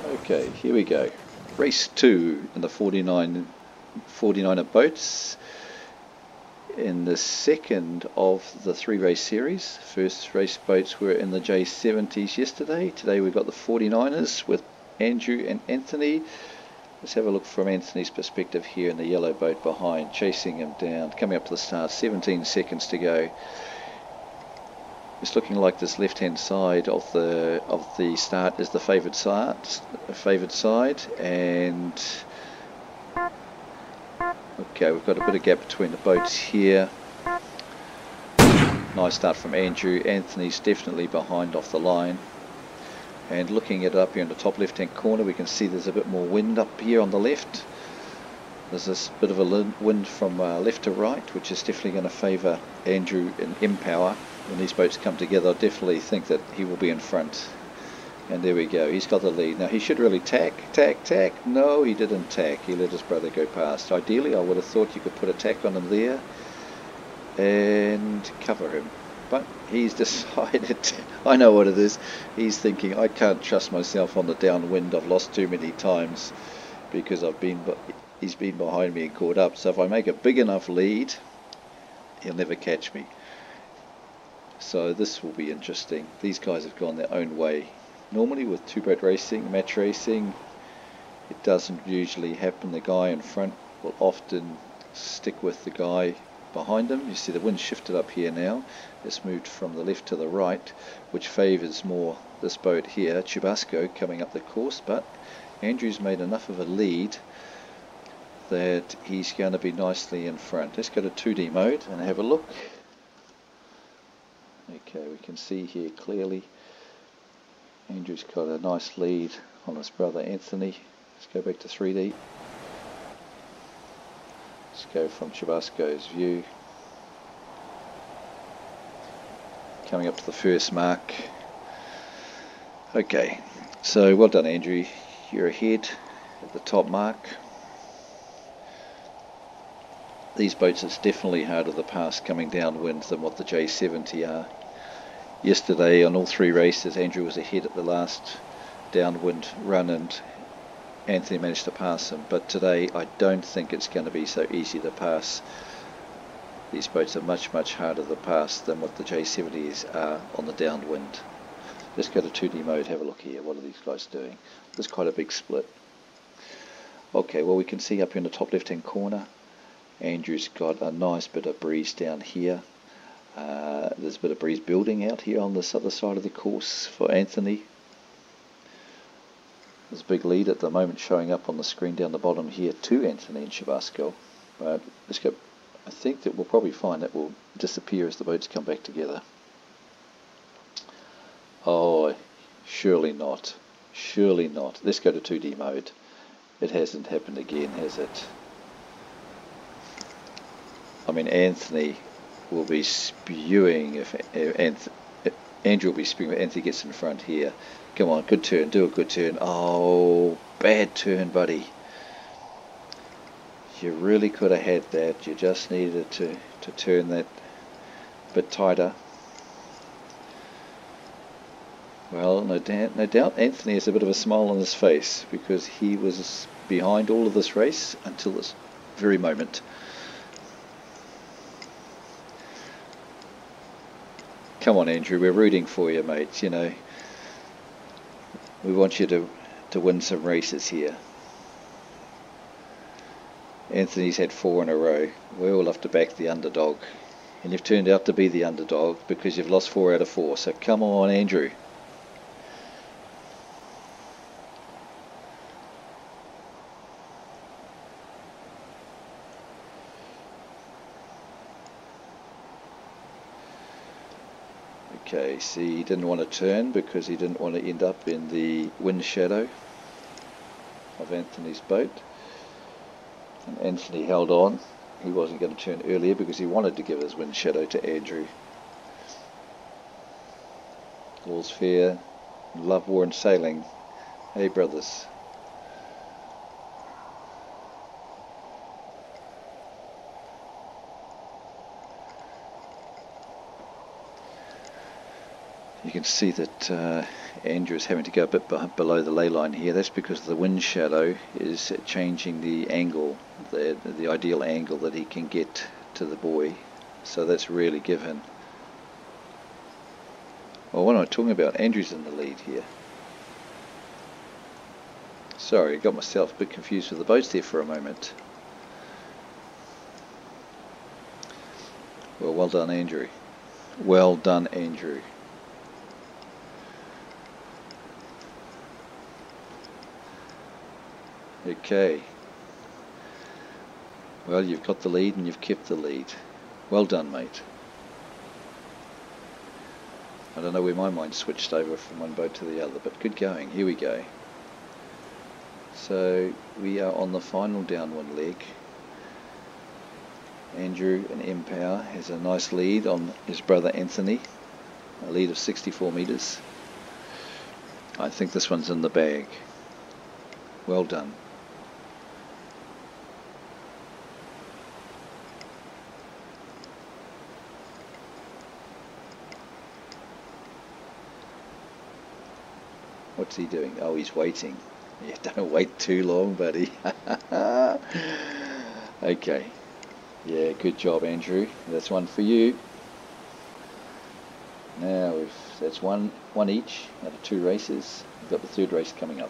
Okay, here we go. Race 2 in the 49er boats. In the second of the 3-race series. First race boats were in the J70s yesterday. Today we've got the 49ers with Andrew and Anthony. Let's have a look from Anthony's perspective here in the yellow boat behind, chasing him down, coming up to the start, 17 seconds to go. It's looking like this left-hand side of the start is the favoured side, and okay, we've got a bit of gap between the boats here. Nice start from Andrew. Anthony's definitely behind off the line. And looking at it up here in the top left-hand corner, we can see there's a bit more wind up here on the left. There's this bit of a wind from left to right, which is definitely going to favour Andrew in MPower. When these boats come together, I definitely think that he will be in front. And there we go, he's got the lead. Now he should really tack. No, he didn't tack. He let his brother go past. Ideally, I would have thought you could put a tack on him there and cover him. But he's decided, I know what it is, he's thinking, I can't trust myself on the downwind. I've lost too many times because he's been behind me and caught up. So if I make a big enough lead, he'll never catch me. So this will be interesting. These guys have gone their own way. Normally with two-boat racing, match racing, it doesn't usually happen. The guy in front will often stick with the guy behind him. You see the wind shifted up here now. It's moved from the left to the right, which favours more this boat here, Chubasco, coming up the course. But Andrew's made enough of a lead that he's going to be nicely in front. Let's go to 2D mode and have a look. Okay, we can see here clearly Andrew's got a nice lead on his brother Anthony. Let's go back to 3D. Let's go from Chubasco's view. Coming up to the first mark. Okay, so well done Andrew. You're ahead at the top mark. These boats, it's definitely harder to pass coming downwind than what the J70 are. Yesterday on all 3 races, Andrew was ahead at the last downwind run and Anthony managed to pass him. But today I don't think it's going to be so easy to pass. These boats are much harder to pass than what the J70s are on the downwind. Let's go to 2D mode, have a look here. What are these guys doing? There's quite a big split. Okay, well we can see up in the top left hand corner, Andrew's got a nice bit of breeze down here. There's a bit of breeze building out here on this other side of the course for Anthony. There's a big lead at the moment showing up on the screen down the bottom here to Anthony and Chubasco. But let's go. I think that we'll probably find that will disappear as the boats come back together. Oh, surely not. Surely not. Let's go to 2D mode. It hasn't happened again, has it? I mean, Anthony will be spewing if Andrew will be spewing if Anthony gets in front here. Come on, good turn, do a good turn. Oh, bad turn, buddy. You really could have had that. You just needed to turn that a bit tighter. Well, no doubt Anthony has a bit of a smile on his face because he was behind all of this race until this very moment. Come on, Andrew, we're rooting for you, mate. You know, we want you to win some races here. Anthony's had 4 in a row. We all have to back the underdog. And you've turned out to be the underdog because you've lost 4 out of 4. So come on, Andrew. Okay, see, he didn't want to turn because he didn't want to end up in the wind shadow of Anthony's boat. And Anthony held on. He wasn't going to turn earlier because he wanted to give his wind shadow to Andrew. All's fair. Love, war and sailing. Hey, brothers. You can see that Andrew is having to go a bit below the ley line here. That's because the wind shadow is changing the angle, the ideal angle that he can get to the buoy. So that's really given. Well, what am I talking about? Andrew's in the lead here. Sorry, I got myself a bit confused with the boats there for a moment. Well done, Andrew. Well done, Andrew. Okay. Well, you've got the lead and you've kept the lead. Well done, mate. I don't know where my mind switched over from one boat to the other, but good going. Here we go. So we are on the final downwind leg. Andrew in MPower has a nice lead on his brother Anthony, a lead of 64 metres. I think this one's in the bag. Well done. What's he doing? Oh, he's waiting. Yeah, don't wait too long, buddy. Okay. Yeah, good job, Andrew. That's one for you. Now that's one each out of 2 races. We've got the 3rd race coming up.